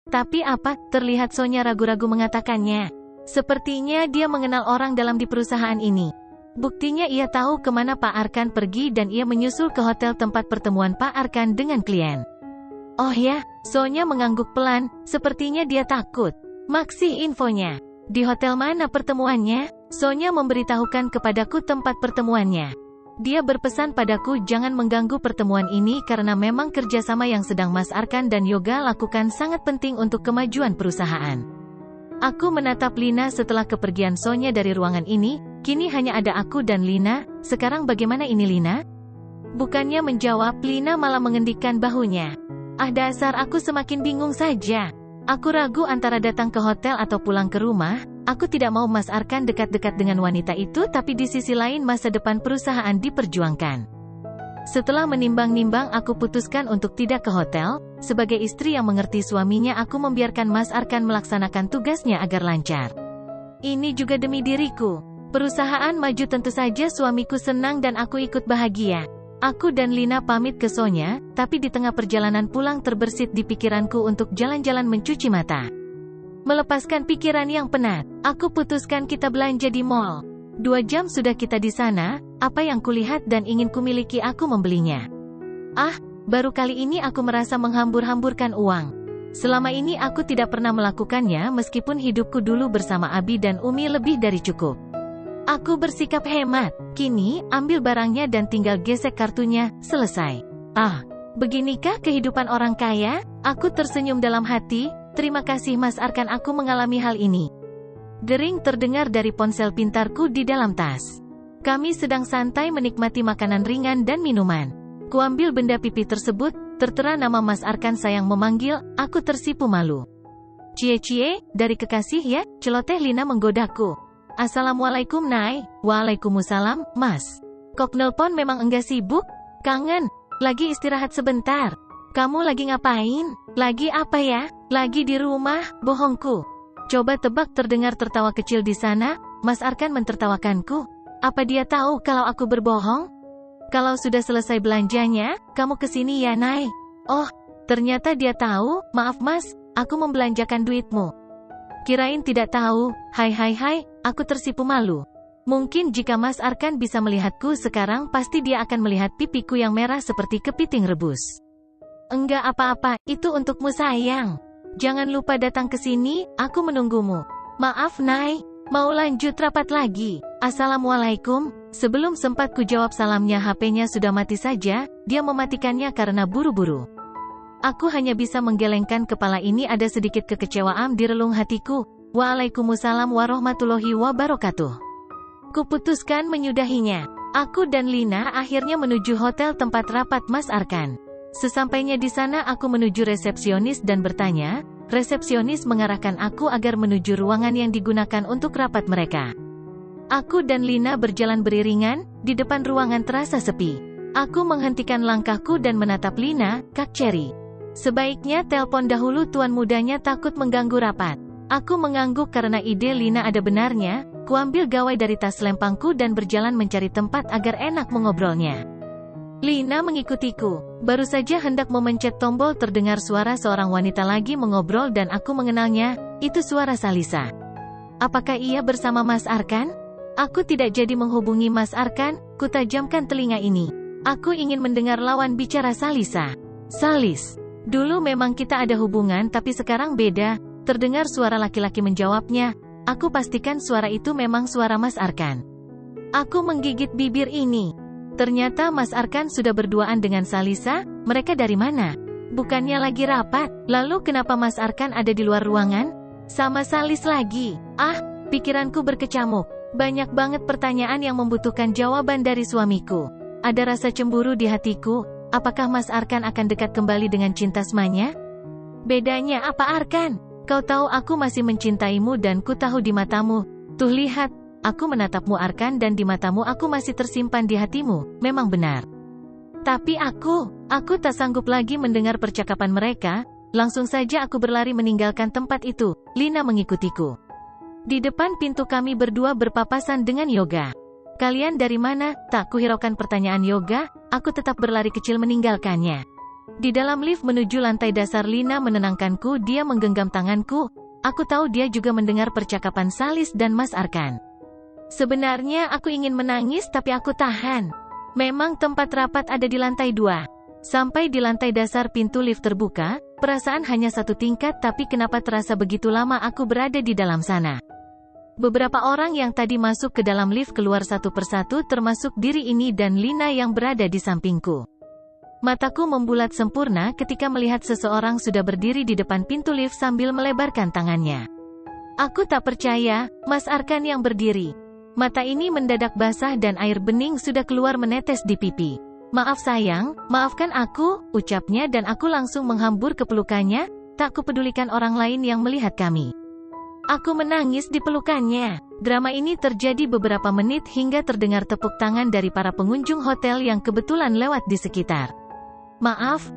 Tapi apa? Terlihat Sonya ragu-ragu mengatakannya. Sepertinya dia mengenal orang dalam di perusahaan ini. Buktinya ia tahu kemana Pak Arkan pergi dan ia menyusul ke hotel tempat pertemuan Pak Arkan dengan klien. Oh ya, Sonya mengangguk pelan, sepertinya dia takut. Maksih infonya. Di hotel mana pertemuannya? Sonya memberitahukan kepadaku tempat pertemuannya. Dia berpesan padaku jangan mengganggu pertemuan ini karena memang kerjasama yang sedang Mas Arkan dan Yoga lakukan sangat penting untuk kemajuan perusahaan. Aku menatap Lina setelah kepergian Sonya dari ruangan ini, kini hanya ada aku dan Lina, sekarang bagaimana ini Lina? Bukannya menjawab, Lina malah mengendikkan bahunya. Ah dasar aku semakin bingung saja. Aku ragu antara datang ke hotel atau pulang ke rumah, aku tidak mau Mas Arkan dekat-dekat dengan wanita itu tapi di sisi lain masa depan perusahaan diperjuangkan. Setelah menimbang-nimbang aku putuskan untuk tidak ke hotel, sebagai istri yang mengerti suaminya aku membiarkan Mas Arkan melaksanakan tugasnya agar lancar. Ini juga demi diriku. Perusahaan maju tentu saja suamiku senang dan aku ikut bahagia. Aku dan Lina pamit ke Sonya, tapi di tengah perjalanan pulang terbersit di pikiranku untuk jalan-jalan mencuci mata. Melepaskan pikiran yang penat, aku putuskan kita belanja di mall. 2 jam sudah kita di sana, apa yang kulihat dan ingin kumiliki aku membelinya. Ah, baru kali ini aku merasa menghambur-hamburkan uang. Selama ini aku tidak pernah melakukannya meskipun hidupku dulu bersama Abi dan Umi lebih dari cukup. Aku bersikap hemat, kini, ambil barangnya dan tinggal gesek kartunya, selesai. Ah, beginikah kehidupan orang kaya? Aku tersenyum dalam hati, terima kasih Mas Arkan aku mengalami hal ini. Dering terdengar dari ponsel pintarku di dalam tas. Kami sedang santai menikmati makanan ringan dan minuman. Kuambil benda pipi tersebut, tertera nama Mas Arkan sayang memanggil, aku tersipu malu. Cie-cie, dari kekasih ya, celoteh Lina menggodaku. Assalamualaikum Nay. Waalaikumsalam, Mas. Kok nelpon memang enggak sibuk? Kangen. Lagi istirahat sebentar. Kamu lagi ngapain? Lagi apa ya? Lagi di rumah, bohongku. Coba tebak terdengar tertawa kecil di sana, Mas Arkan mentertawakanku. Apa dia tahu kalau aku berbohong? Kalau sudah selesai belanjanya, kamu kesini ya Nay. Oh, ternyata dia tahu, maaf Mas, aku membelanjakan duitmu. Kirain tidak tahu, hai, aku tersipu malu. Mungkin jika Mas Arkan bisa melihatku sekarang pasti dia akan melihat pipiku yang merah seperti kepiting rebus. Enggak apa-apa, itu untukmu sayang. Jangan lupa datang ke sini, aku menunggumu. Maaf Nay, mau lanjut rapat lagi. Assalamualaikum. Sebelum sempat ku jawab salamnya HP-nya sudah mati saja, dia mematikannya karena buru-buru. Aku hanya bisa menggelengkan kepala ini ada sedikit kekecewaan di relung hatiku. Waalaikumsalam warahmatullahi wabarakatuh. Kuputuskan menyudahinya. Aku dan Lina akhirnya menuju hotel tempat rapat Mas Arkan. Sesampainya di sana aku menuju resepsionis dan bertanya, resepsionis mengarahkan aku agar menuju ruangan yang digunakan untuk rapat mereka. Aku dan Lina berjalan beriringan, di depan ruangan terasa sepi. Aku menghentikan langkahku dan menatap Lina, Kak Cherry. Sebaiknya telepon dahulu tuan mudanya takut mengganggu rapat. Aku mengangguk karena ide Lina ada benarnya, kuambil gawai dari tas lempangku dan berjalan mencari tempat agar enak mengobrolnya. Lina mengikutiku. Baru saja hendak memencet tombol terdengar suara seorang wanita lagi mengobrol dan aku mengenalnya, itu suara Salisa. Apakah ia bersama Mas Arkan? Aku tidak jadi menghubungi Mas Arkan, kutajamkan telinga ini. Aku ingin mendengar lawan bicara Salisa. Salis. Dulu memang kita ada hubungan tapi sekarang beda, terdengar suara laki-laki menjawabnya. Aku pastikan suara itu memang suara Mas Arkan. Aku menggigit bibir ini. Ternyata Mas Arkan sudah berduaan dengan Salisa, mereka dari mana? Bukannya lagi rapat, lalu kenapa Mas Arkan ada di luar ruangan? Sama Salis lagi. Ah, pikiranku berkecamuk. Banyak banget pertanyaan yang membutuhkan jawaban dari suamiku. Ada rasa cemburu di hatiku, apakah Mas Arkan akan dekat kembali dengan cinta semanya? Bedanya apa Arkan? Kau tahu aku masih mencintaimu dan ku tahu di matamu. Tuh lihat. Aku menatapmu Arkan dan di matamu aku masih tersimpan di hatimu, memang benar. Tapi aku tak sanggup lagi mendengar percakapan mereka, langsung saja aku berlari meninggalkan tempat itu, Lina mengikutiku. Di depan pintu kami berdua berpapasan dengan Yoga. Kalian dari mana? Tak kuhiraukan pertanyaan Yoga, aku tetap berlari kecil meninggalkannya. Di dalam lift menuju lantai dasar, Lina menenangkanku. Dia menggenggam tanganku. Aku tahu dia juga mendengar percakapan Salis dan Mas Arkan. Sebenarnya aku ingin menangis tapi aku tahan. Memang tempat rapat ada di lantai 2. Sampai di lantai dasar pintu lift terbuka. Perasaan hanya satu tingkat, tapi kenapa terasa begitu lama aku berada di dalam sana. Beberapa orang yang tadi masuk ke dalam lift keluar satu persatu, termasuk diri ini dan Lina yang berada di sampingku. Mataku membulat sempurna ketika melihat seseorang sudah berdiri di depan pintu lift sambil melebarkan tangannya. Aku tak percaya, Mas Arkan yang berdiri. Mata ini mendadak basah dan air bening sudah keluar menetes di pipi. Maaf sayang, maafkan aku, ucapnya dan aku langsung menghambur ke pelukannya, tak kupedulikan orang lain yang melihat kami. Aku menangis di pelukannya. Drama ini terjadi beberapa menit hingga terdengar tepuk tangan dari para pengunjung hotel yang kebetulan lewat di sekitar. Maaf,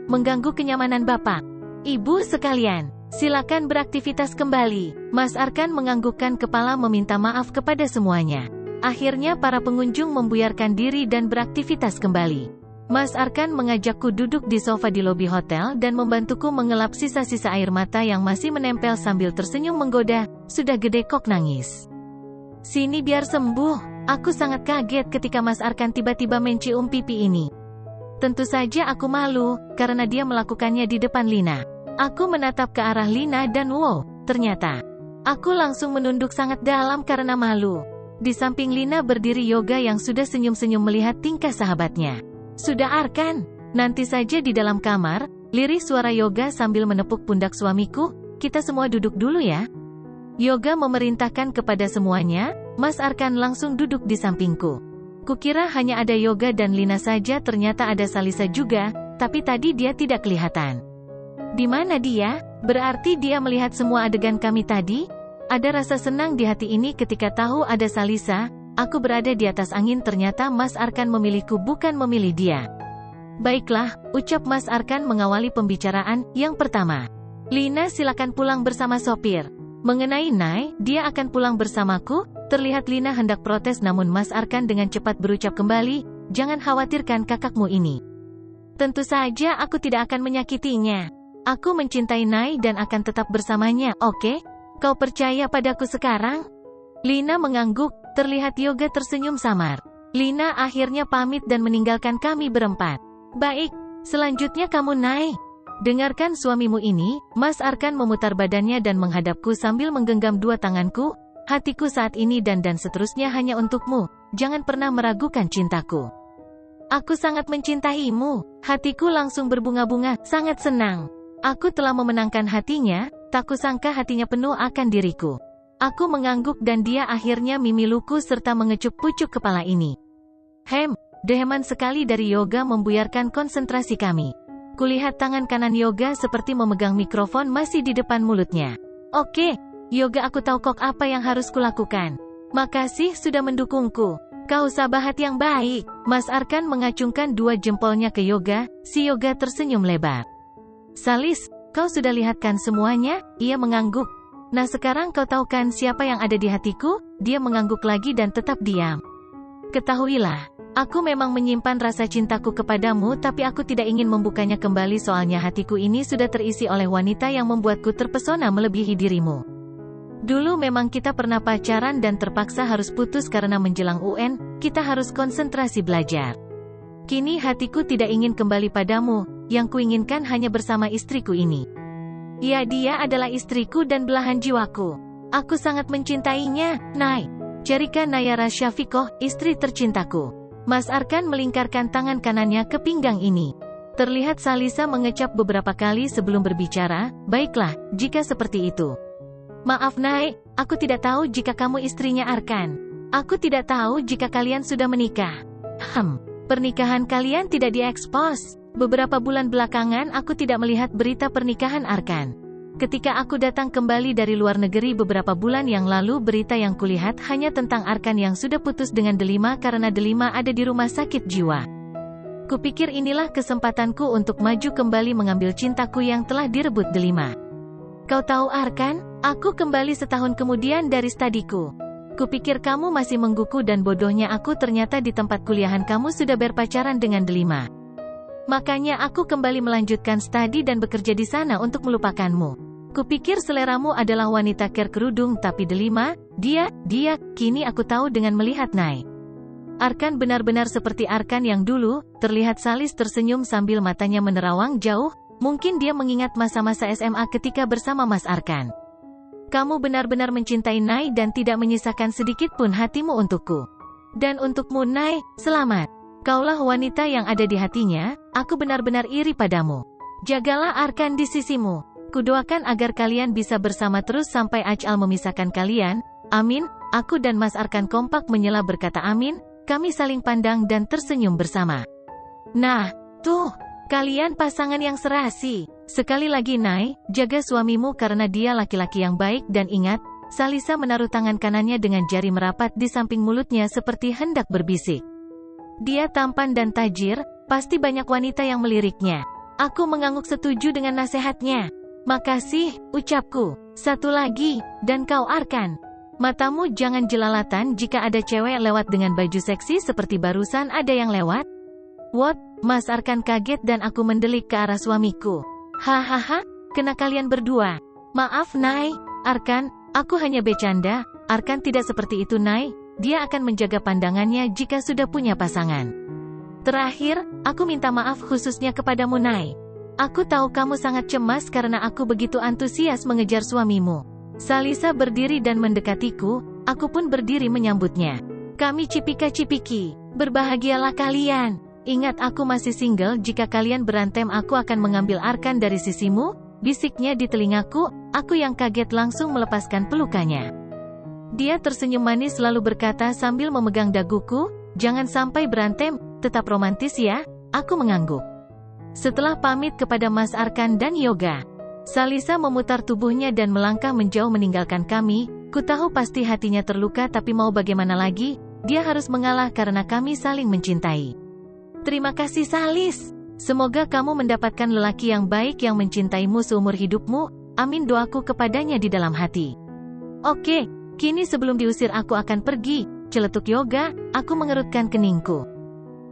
mengganggu kenyamanan Bapak. Ibu sekalian, silakan beraktivitas kembali. Mas Arkan menganggukkan kepala meminta maaf kepada semuanya. Akhirnya para pengunjung membuyarkan diri dan beraktivitas kembali. Mas Arkan mengajakku duduk di sofa di lobi hotel dan membantuku mengelap sisa-sisa air mata yang masih menempel sambil tersenyum menggoda. Sudah gede kok nangis. Sini biar sembuh. Aku sangat kaget ketika Mas Arkan tiba-tiba mencium pipi ini. Tentu saja aku malu, karena dia melakukannya di depan Lina. Aku menatap ke arah Lina dan wow, ternyata. Aku langsung menunduk sangat dalam karena malu. Di samping Lina berdiri Yoga yang sudah senyum-senyum melihat tingkah sahabatnya. Sudah Arkan, nanti saja di dalam kamar, lirih suara Yoga sambil menepuk pundak suamiku, kita semua duduk dulu ya. Yoga memerintahkan kepada semuanya, Mas Arkan langsung duduk di sampingku. Kukira hanya ada Yoga dan Lina saja, ternyata ada Salisa juga, tapi tadi dia tidak kelihatan. Di mana dia? Berarti dia melihat semua adegan kami tadi? Ada rasa senang di hati ini ketika tahu ada Salisa. Aku berada di atas angin, ternyata Mas Arkan memilihku bukan memilih dia. Baiklah, ucap Mas Arkan mengawali pembicaraan. Yang pertama, Lina silakan pulang bersama sopir. Mengenai Nai, dia akan pulang bersamaku. Terlihat Lina hendak protes, namun Mas Arkan dengan cepat berucap kembali, jangan khawatirkan kakakmu ini. Tentu saja aku tidak akan menyakitinya. Aku mencintai Nai dan akan tetap bersamanya, oke? Kau percaya padaku sekarang? Lina mengangguk, terlihat Yoga tersenyum samar. Lina akhirnya pamit dan meninggalkan kami berempat. Baik, selanjutnya kamu Nai. Dengarkan suamimu ini, Mas Arkan memutar badannya dan menghadapku sambil menggenggam dua tanganku. Hatiku saat ini dan seterusnya hanya untukmu, jangan pernah meragukan cintaku. Aku sangat mencintaimu, hatiku langsung berbunga-bunga, sangat senang. Aku telah memenangkan hatinya, tak kusangka hatinya penuh akan diriku. Aku mengangguk dan dia akhirnya mimiluku serta mengecup pucuk kepala ini. Deheman sekali dari Yoga membuyarkan konsentrasi kami. Kulihat tangan kanan Yoga seperti memegang mikrofon masih di depan mulutnya. Oke. Yoga, aku tahu kok apa yang harus kulakukan. Makasih sudah mendukungku. Kau sahabat yang baik. Mas Arkan mengacungkan dua jempolnya ke Yoga. Si Yoga tersenyum lebar. Salis, kau sudah lihatkan semuanya? Ia mengangguk. Nah sekarang kau tahu kan siapa yang ada di hatiku? Dia mengangguk lagi dan tetap diam. Ketahuilah, aku memang menyimpan rasa cintaku kepadamu, tapi aku tidak ingin membukanya kembali soalnya hatiku ini sudah terisi oleh wanita yang membuatku terpesona melebihi dirimu. Dulu memang kita pernah pacaran dan terpaksa harus putus karena menjelang UN, kita harus konsentrasi belajar. Kini hatiku tidak ingin kembali padamu, yang kuinginkan hanya bersama istriku ini. Ya, dia adalah istriku dan belahan jiwaku. Aku sangat mencintainya, Nai. Cerika Nayara Syafiqoh, istri tercintaku. Mas Arkan melingkarkan tangan kanannya ke pinggang ini. Terlihat Salisa mengecap beberapa kali sebelum berbicara, baiklah, jika seperti itu. Maaf Nai, aku tidak tahu jika kamu istrinya Arkan. Aku tidak tahu jika kalian sudah menikah. Pernikahan kalian tidak diekspos. Beberapa bulan belakangan aku tidak melihat berita pernikahan Arkan. Ketika aku datang kembali dari luar negeri beberapa bulan yang lalu, berita yang kulihat hanya tentang Arkan yang sudah putus dengan Delima karena Delima ada di rumah sakit jiwa. Kupikir inilah kesempatanku untuk maju kembali mengambil cintaku yang telah direbut Delima. Kau tahu Arkan? Aku kembali setahun kemudian dari studiku. Kupikir kamu masih mengguku dan bodohnya aku ternyata di tempat kuliahan kamu sudah berpacaran dengan Delima. Makanya aku kembali melanjutkan studi dan bekerja di sana untuk melupakanmu. Kupikir seleramu adalah wanita kerudung tapi delima, dia, kini aku tahu dengan melihat Nai. Arkan benar-benar seperti Arkan yang dulu, terlihat Salis tersenyum sambil matanya menerawang jauh, mungkin dia mengingat masa-masa SMA ketika bersama Mas Arkan. Kamu benar-benar mencintai Nai dan tidak menyisakan sedikit pun hatimu untukku. Dan untukmu Nai, selamat. Kaulah wanita yang ada di hatinya, aku benar-benar iri padamu. Jagalah Arkan di sisimu. Kudoakan agar kalian bisa bersama terus sampai ajal memisahkan kalian, amin. Aku dan Mas Arkan kompak menyela berkata amin, kami saling pandang dan tersenyum bersama. Nah, tuh, kalian pasangan yang serasi. Sekali lagi Nai, jaga suamimu karena dia laki-laki yang baik dan ingat, Salisa menaruh tangan kanannya dengan jari merapat di samping mulutnya seperti hendak berbisik. Dia tampan dan tajir, pasti banyak wanita yang meliriknya. Aku mengangguk setuju dengan nasihatnya. Makasih, ucapku. Satu lagi, dan kau Arkan. Matamu jangan jelalatan jika ada cewek lewat dengan baju seksi seperti barusan ada yang lewat. What? Mas Arkan kaget dan aku mendelik ke arah suamiku. Hahaha, kena kalian berdua. Maaf Nai, Arkan, aku hanya bercanda. Arkan tidak seperti itu Nai, dia akan menjaga pandangannya jika sudah punya pasangan. Terakhir, aku minta maaf khususnya kepadamu Nai. Aku tahu kamu sangat cemas karena aku begitu antusias mengejar suamimu. Salisa berdiri dan mendekatiku, aku pun berdiri menyambutnya. Kami cipika-cipiki, berbahagialah kalian. Ingat aku masih single, jika kalian berantem aku akan mengambil Arkan dari sisimu, bisiknya di telingaku, aku yang kaget langsung melepaskan pelukannya. Dia tersenyum manis lalu berkata sambil memegang daguku, jangan sampai berantem, tetap romantis ya, aku mengangguk. Setelah pamit kepada Mas Arkan dan Yoga, Salisa memutar tubuhnya dan melangkah menjauh meninggalkan kami. Ku tahu pasti hatinya terluka tapi mau bagaimana lagi, dia harus mengalah karena kami saling mencintai. Terima kasih Salis. Semoga kamu mendapatkan lelaki yang baik yang mencintaimu seumur hidupmu, amin doaku kepadanya di dalam hati. Oke, kini sebelum diusir aku akan pergi, celetuk Yoga, aku mengerutkan keningku.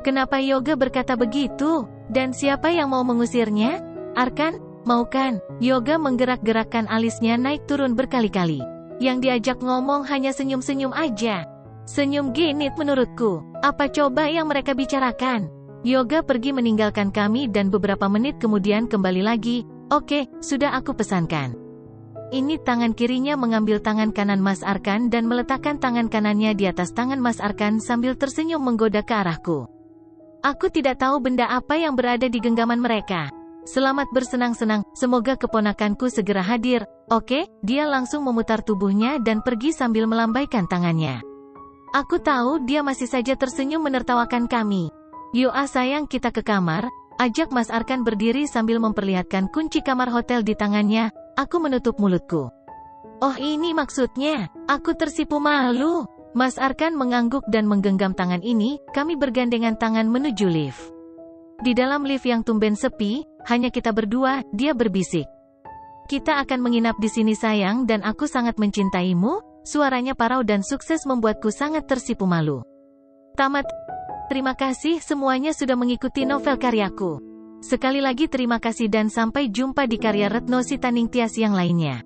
Kenapa Yoga berkata begitu? Dan siapa yang mau mengusirnya? Arkan, mau kan? Yoga menggerak-gerakkan alisnya naik turun berkali-kali. Yang diajak ngomong hanya senyum-senyum aja. Senyum genit menurutku. Apa coba yang mereka bicarakan? Yoga pergi meninggalkan kami dan beberapa menit kemudian kembali lagi. Oke, sudah aku pesankan. Ini tangan kirinya mengambil tangan kanan Mas Arkan dan meletakkan tangan kanannya di atas tangan Mas Arkan sambil tersenyum menggoda ke arahku. Aku tidak tahu benda apa yang berada di genggaman mereka. Selamat bersenang-senang, semoga keponakanku segera hadir. Oke, dia langsung memutar tubuhnya dan pergi sambil melambaikan tangannya. Aku tahu dia masih saja tersenyum menertawakan kami. Yuk sayang kita ke kamar, ajak Mas Arkan berdiri sambil memperlihatkan kunci kamar hotel di tangannya. Aku menutup mulutku. Oh ini maksudnya, aku tersipu malu. Mas Arkan mengangguk dan menggenggam tangan ini, kami bergandengan tangan menuju lift. Di dalam lift yang tumben sepi, hanya kita berdua, dia berbisik. Kita akan menginap di sini sayang dan aku sangat mencintaimu, suaranya parau dan sukses membuatku sangat tersipu malu. Tamat. Terima kasih semuanya sudah mengikuti novel karyaku. Sekali lagi terima kasih dan sampai jumpa di karya Retno Sitaning Tias yang lainnya.